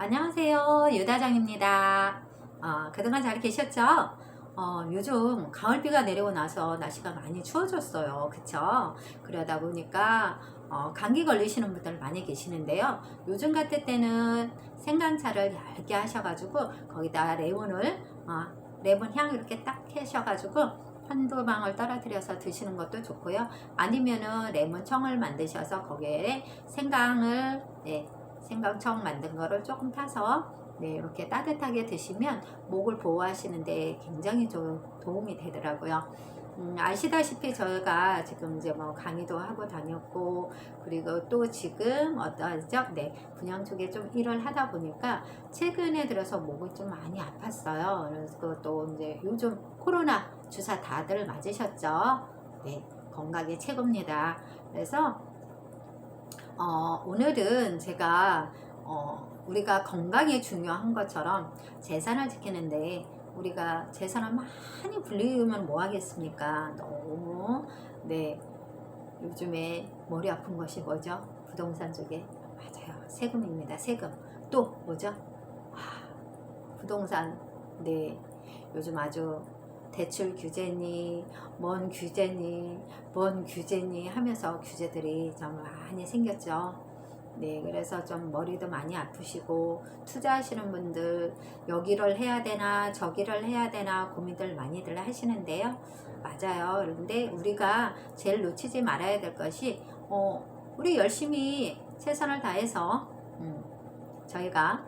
안녕하세요. 유다정입니다. 그동안 잘 계셨죠? 요즘 가을비가 내리고 나서 날씨가 많이 추워졌어요. 그쵸? 그러다 보니까 감기 걸리시는 분들 많이 계시는데요. 요즘 같을 때는 생강차를 얇게 하셔가지고 거기다 레몬 향 이렇게 딱 하셔가지고 한두 방울 떨어뜨려서 드시는 것도 좋고요. 아니면은 레몬청을 만드셔서 거기에 생강을 생강청 만든 거를 조금 타서 이렇게 따뜻하게 드시면 목을 보호하시는데 굉장히 좀 도움이 되더라고요. 아시다시피 저희가 지금 이제 뭐 강의도 하고 다녔고, 그리고 또 지금 어떠하죠? 분양 쪽에 좀 일을 하다 보니까 최근에 들어서 목이 좀 많이 아팠어요. 그래서 또 이제 요즘 코로나 주사 다들 맞으셨죠? 네, 건강이 최고입니다. 그래서 오늘은 제가 우리가 건강이 중요한 것처럼 재산을 지키는데, 우리가 재산을 많이 불리우면 뭐 하겠습니까? 너무 요즘에 머리 아픈 것이 뭐죠? 부동산 쪽에 맞아요. 세금입니다. 세금. 또 뭐죠? 부동산. 요즘 아주 대출 규제니 뭔 규제니 하면서 규제들이 좀 많이 생겼죠. 그래서 좀 머리도 많이 아프시고, 투자하시는 분들 여기를 해야 되나 저기를 해야 되나 고민들 많이들 하시는데요. 맞아요. 그런데 우리가 제일 놓치지 말아야 될 것이, 우리 열심히 최선을 다해서 저희가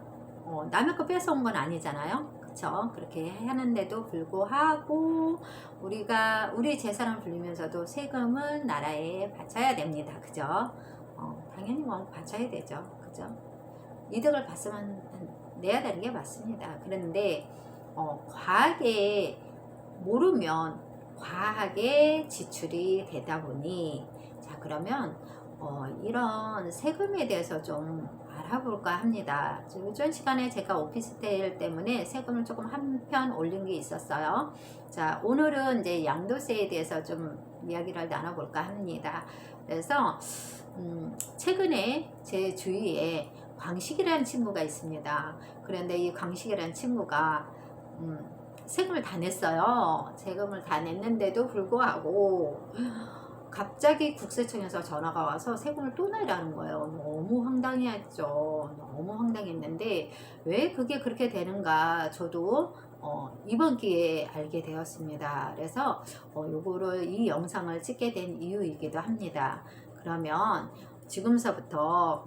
남의 거 뺏어온 건 아니잖아요. 그쵸? 그렇게 하는데도 불구하고 우리가 우리 재산을 불리면서도 세금은 나라에 바쳐야 됩니다. 그죠? 당연히 뭐 바쳐야 되죠. 그죠? 이득을 봤으면 내야 되는 게 맞습니다. 그런데 과하게 모르면 과하게 지출이 되다 보니, 자 그러면 이런 세금에 대해서 좀 알아볼까 합니다. 요전 시간에 제가 오피스텔 때문에 세금을 조금 한편 올린 게 있었어요. 자, 오늘은 이제 양도세에 대해서 좀 이야기를 나눠볼까 합니다. 그래서 최근에 제 주위에 광식이라는 친구가 있습니다. 그런데 이 광식이라는 친구가 세금을 다 냈어요. 세금을 다 냈는데도 불구하고 갑자기 국세청에서 전화가 와서 세금을 또 내라는 거예요. 너무 황당했죠. 너무 황당했는데 왜 그게 그렇게 되는가 저도 이번 기회에 알게 되었습니다. 그래서 요거를 이 영상을 찍게 된 이유이기도 합니다. 그러면 지금서부터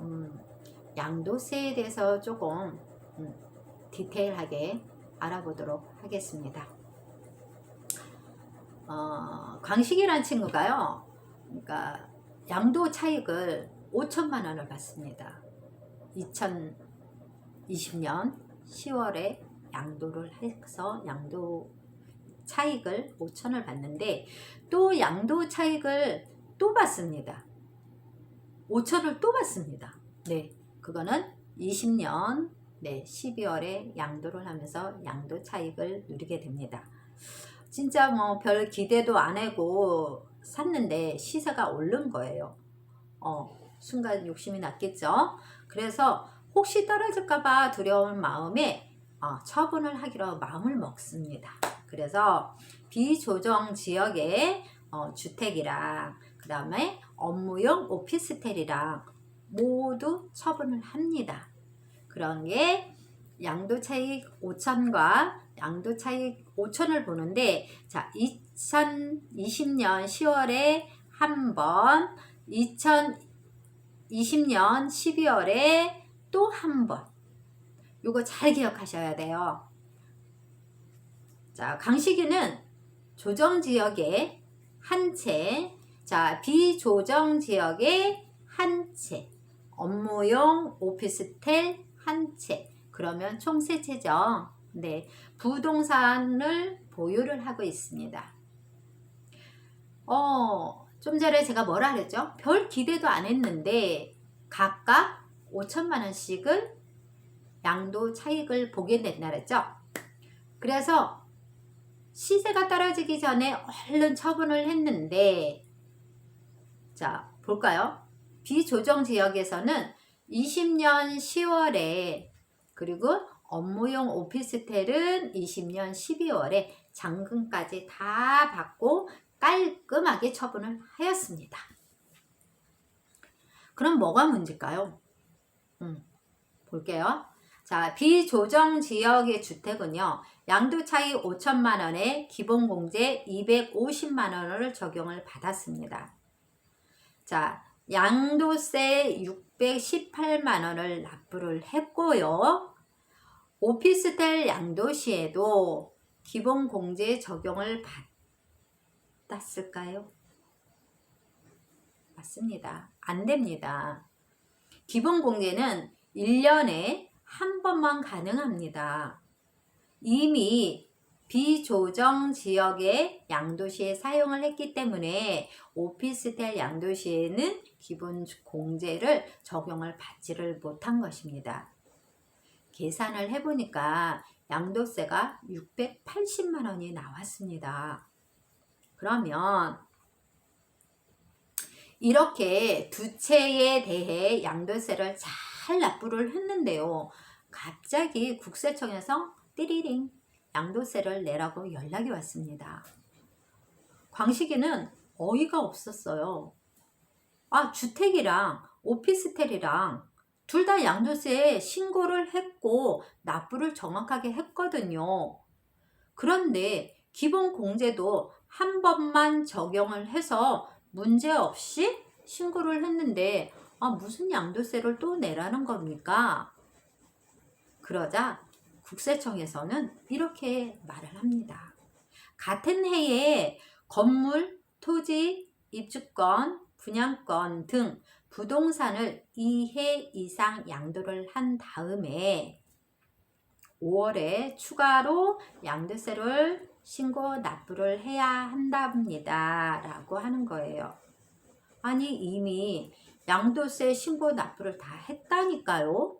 양도세에 대해서 조금 디테일하게 알아보도록 하겠습니다. 광식이라는 친구가요, 그러니까 양도 차익을 5천만 원을 받습니다. 2020년 10월에 양도를 해서 양도 차익을 5천을 받는데, 또 양도 차익을 또 받습니다. 5천을 또 받습니다. 그거는 20년 12월에 양도를 하면서 양도 차익을 누리게 됩니다. 진짜 뭐 별 기대도 안 하고 샀는데 시세가 오른 거예요. 순간 욕심이 났겠죠. 그래서 혹시 떨어질까봐 두려운 마음에 처분을 하기로 마음을 먹습니다. 그래서 비조정 지역의 주택이랑 그 다음에 업무용 오피스텔이랑 모두 처분을 합니다. 그런 게 양도차익 5천과 양도차익 5천을 보는데, 자 2020년 10월에 한번, 2020년 12월에 또 한번, 요거 잘 기억하셔야 돼요. 자, 강식이는 조정지역에 한 채, 자 비조정 지역에 한 채, 업무용 오피스텔 한 채, 그러면 총 세 채죠. 부동산을 보유를 하고 있습니다. 좀 전에 제가 뭐라 그랬죠? 별 기대도 안 했는데 각각 5천만 원씩을 양도 차익을 보게 된다 그랬죠? 그래서 시세가 떨어지기 전에 얼른 처분을 했는데, 자 볼까요? 비조정 지역에서는 20년 10월에 그리고 업무용 오피스텔은 20년 12월에 잔금까지 다 받고 깔끔하게 처분을 하였습니다. 그럼 뭐가 문제일까요? 볼게요. 자, 비조정 지역의 주택은요, 양도 차이 5천만 원에 기본 공제 250만 원을 적용을 받았습니다. 자, 양도세 618만 원을 납부를 했고요. 오피스텔 양도시에도 기본 공제 적용을 받았을까요? 맞습니다. 안 됩니다. 기본 공제는 1년에 한 번만 가능합니다. 이미 비조정 지역의 양도시에 사용을 했기 때문에 오피스텔 양도시에는 기본 공제를 적용을 받지를 못한 것입니다. 계산을 해보니까 양도세가 680만 원이 나왔습니다. 그러면 이렇게 두 채에 대해 양도세를 잘 납부를 했는데요. 갑자기 국세청에서 띠리링 양도세를 내라고 연락이 왔습니다. 광식이는 어이가 없었어요. 아, 주택이랑 오피스텔이랑 둘 다 양도세에 신고를 했고 납부를 정확하게 했거든요. 그런데 기본 공제도 한 번만 적용을 해서 문제없이 신고를 했는데 무슨 양도세를 또 내라는 겁니까? 그러자 국세청에서는 이렇게 말을 합니다. 같은 해에 건물, 토지, 입주권, 분양권 등 부동산을 2해 이상 양도를 한 다음에 5월에 추가로 양도세를 신고 납부를 해야 한답니다. 라고 하는 거예요. 아니, 이미 양도세 신고 납부를 다 했다니까요.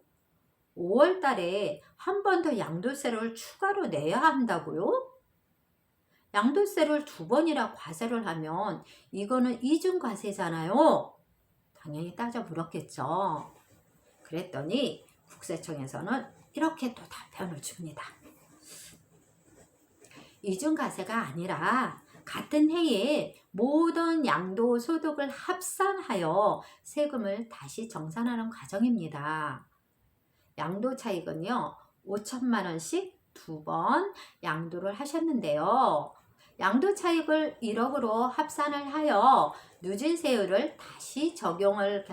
5월 달에 한 번 더 양도세를 추가로 내야 한다고요? 양도세를 2번이나 과세를 하면 이거는 이중과세잖아요. 당연히 따져 물었겠죠. 그랬더니 국세청에서는 이렇게 또 답변을 줍니다. 이중과세가 아니라 같은 해에 모든 양도소득을 합산하여 세금을 다시 정산하는 과정입니다. 양도차익은요 5천만 원씩 2번 양도를 하셨는데요. 양도차익을 1억으로 합산을 하여 누진세율을 다시 적용을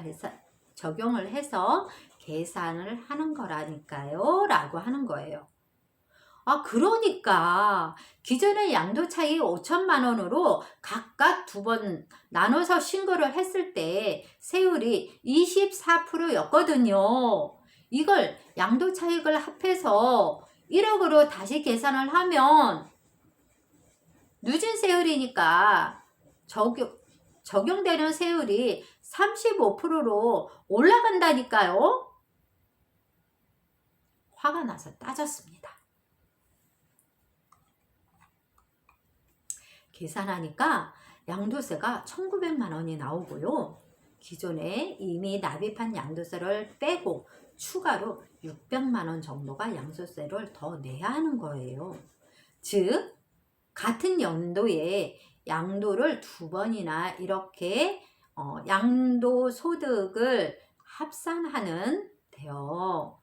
해서 계산을 하는 거라니까요 라고 하는 거예요. 그러니까 기존의 양도차익 5천만 원으로 각각 2번 나눠서 신고를 했을 때 세율이 24%였거든요. 이걸 양도차익을 합해서 1억으로 다시 계산을 하면 누진세율이니까 적용되는 세율이 35%로 올라간다니까요. 화가 나서 따졌습니다. 계산하니까 양도세가 1,900만 원이 나오고요. 기존에 이미 납입한 양도세를 빼고 추가로 600만 원 정도가 양도세를 더 내야 하는 거예요. 즉 같은 연도에 양도를 2번이나 이렇게 양도소득을 합산하는 데요.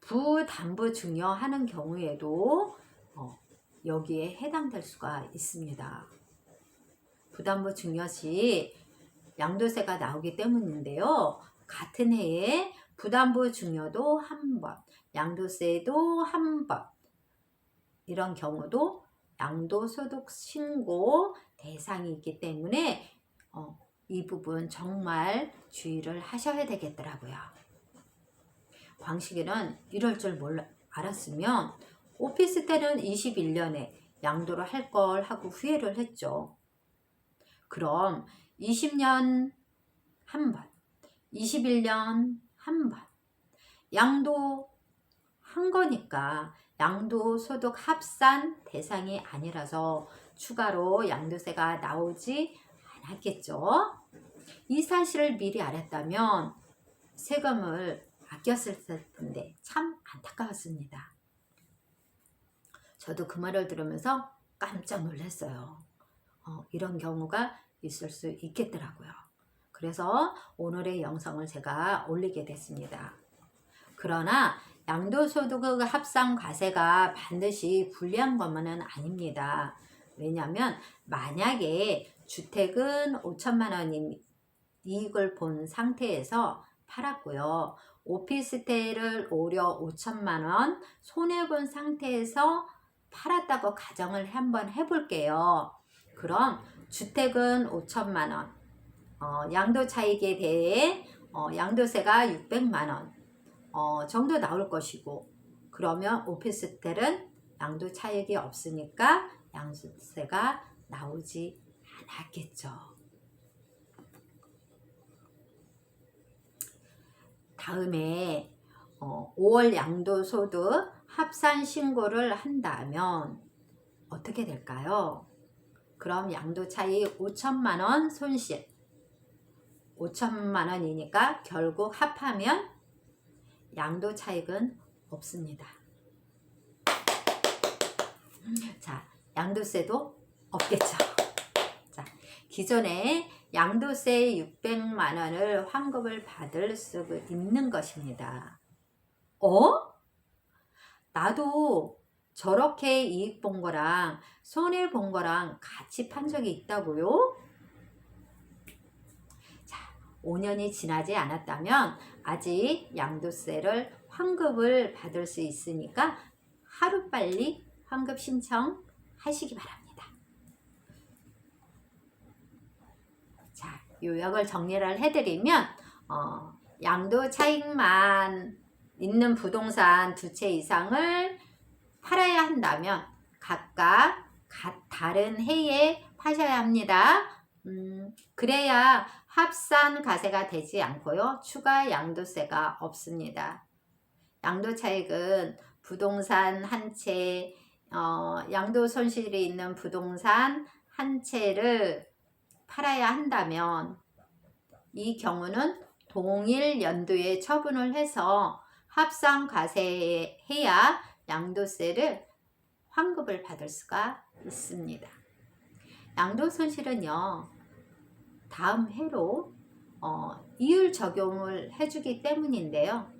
부담부 증여하는 경우에도 여기에 해당될 수가 있습니다. 부담부 증여 시 양도세가 나오기 때문인데요. 같은 해에 부담부 증여도 한 번, 양도세도 한 번, 이런 경우도 양도소득 신고 대상이 있기 때문에 이 부분 정말 주의를 하셔야 되겠더라고요. 광식이는 이럴 줄 알았으면 오피스텔은 21년에 양도를 할 걸 하고 후회를 했죠. 그럼 20년 한 번, 21년 한 번 양도 한 거니까 양도소득 합산 대상이 아니라서 추가로 양도세가 나오지 않았겠죠. 이 사실을 미리 알았다면 세금을 바뀌었을 텐데 참 안타까웠습니다. 저도 그 말을 들으면서 깜짝 놀랐어요. 이런 경우가 있을 수 있겠더라고요. 그래서 오늘의 영상을 제가 올리게 됐습니다. 그러나 양도소득 합산 과세가 반드시 불리한 것만은 아닙니다. 왜냐하면 만약에 주택은 5천만 원 이익을 본 상태에서 팔았고요. 오피스텔을 오히려 5천만 원 손해본 상태에서 팔았다고 가정을 한번 해볼게요. 그럼 주택은 5천만 원, 양도 차익에 대해 양도세가 600만 원 정도 나올 것이고, 그러면 오피스텔은 양도 차익이 없으니까 양도세가 나오지 않았겠죠. 다음에 5월 양도소득 합산 신고를 한다면 어떻게 될까요? 그럼 양도 차익 5천만 원 손실, 5천만 원이니까 결국 합하면 양도 차익은 없습니다. 자, 양도세도 없겠죠. 자, 기존에 양도세 600만 원을 환급을 받을 수 있는 것입니다. 나도 저렇게 이익 본 거랑 손해 본 거랑 같이 판 적이 있다고요? 자, 5년이 지나지 않았다면 아직 양도세를 환급을 받을 수 있으니까 하루빨리 환급 신청하시기 바랍니다. 자, 요약을 정리를 해드리면 양도 차익만 있는 부동산 2채 이상을 팔아야 한다면 각각 다른 해에 파셔야 합니다. 그래야 합산 과세가 되지 않고요. 추가 양도세가 없습니다. 양도 차익은 부동산 한 채, 양도 손실이 있는 부동산 한 채를 팔아야 한다면 이 경우는 동일 연도에 처분을 해서 합산 과세해야 양도세를 환급을 받을 수가 있습니다. 양도 손실은요, 다음 해로 이율 적용을 해주기 때문인데요.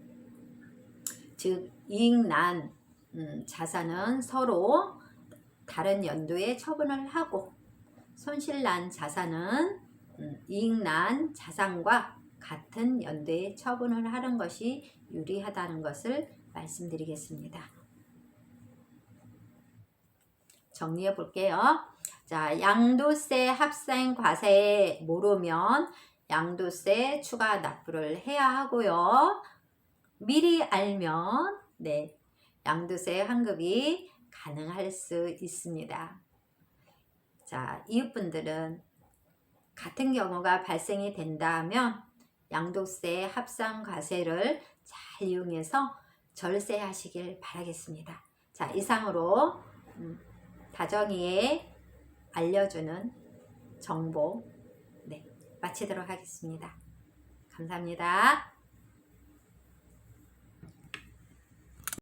즉 이익난 자산은 서로 다른 연도에 처분을 하고, 손실난 자산은 이익난 자산과 같은 연도에 처분을 하는 것이 유리하다는 것을 말씀드리겠습니다. 정리해 볼게요. 자, 양도세 합산 과세 모르면 양도세 추가 납부를 해야 하고요. 미리 알면 양도세 환급이 가능할 수 있습니다. 자, 이웃분들은 같은 경우가 발생이 된다면 양도세 합산 과세를 잘 이용해서 절세하시길 바라겠습니다. 자, 이상으로 다정이에 알려주는 정보 마치도록 하겠습니다. 감사합니다.